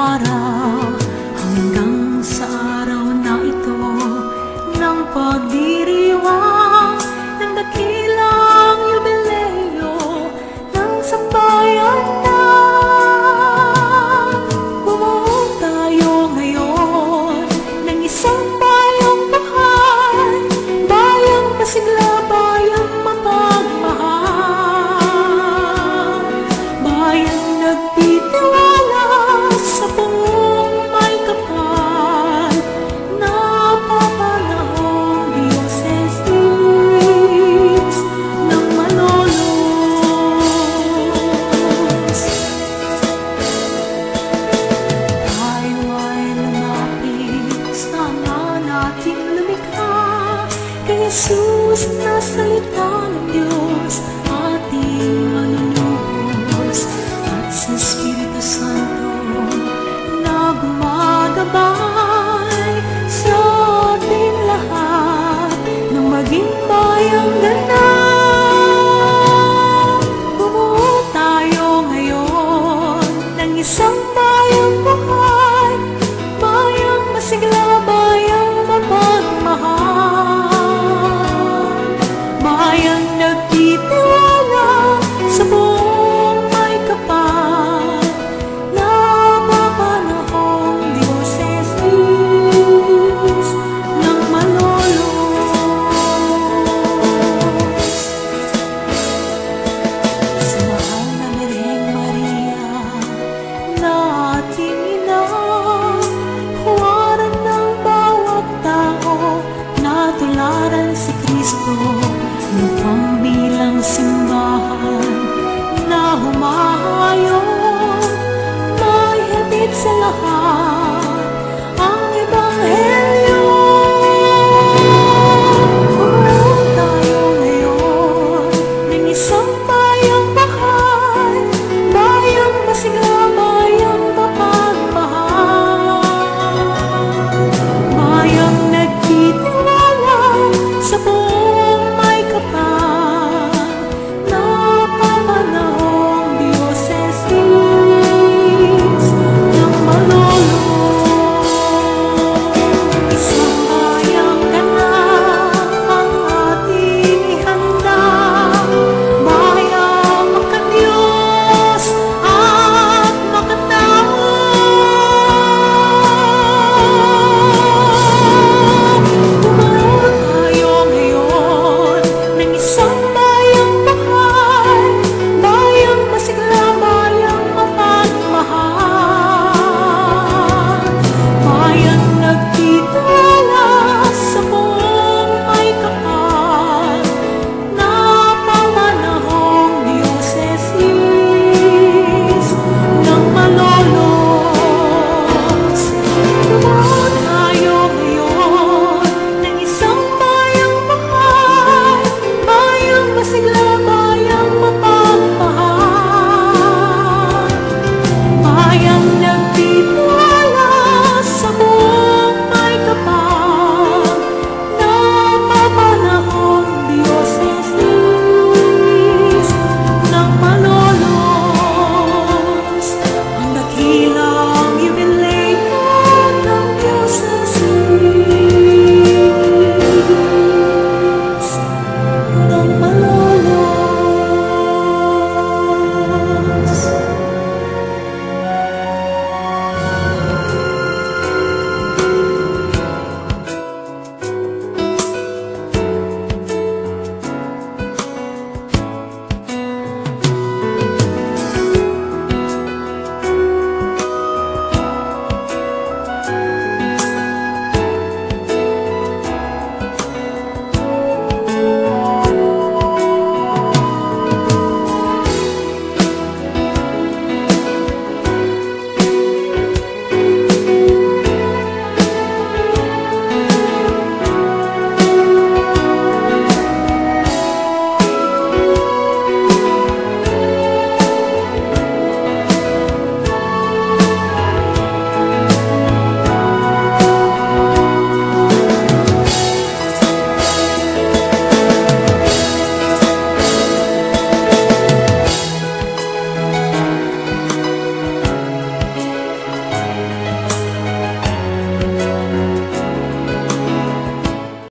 araw hanggang sa araw na ito ng pagdiriwang ng dakilang yubileo ng sambayan na bumuo tayo ngayon ng isang bayang mahal, bayang masigla, bayang mapagmahal, bayang nagtitiwala sa buong may kapal na papanahong Diyos Diyos ng malolos. Tayo ay lumapit sa Ama nating lumikha, kay Jesus na salita ng Diyos, ating manunubos, at sa Espiritu Santo na gumagabay sa ating lahat ng maging bayang ganap. Bumuo tayo ngayon ng isang bayang buhay, bayang masigla, bayang mapagmahal, bayang nagtitiwala sa buong may kapal na papanahong Diyos Jesus ng malolos. Sa mahal na Birheng Maria na ating ina, huwaran ng bawat tao na tularan si Kristo, upang bilang simbahan na humahayong, may hatid sa lahat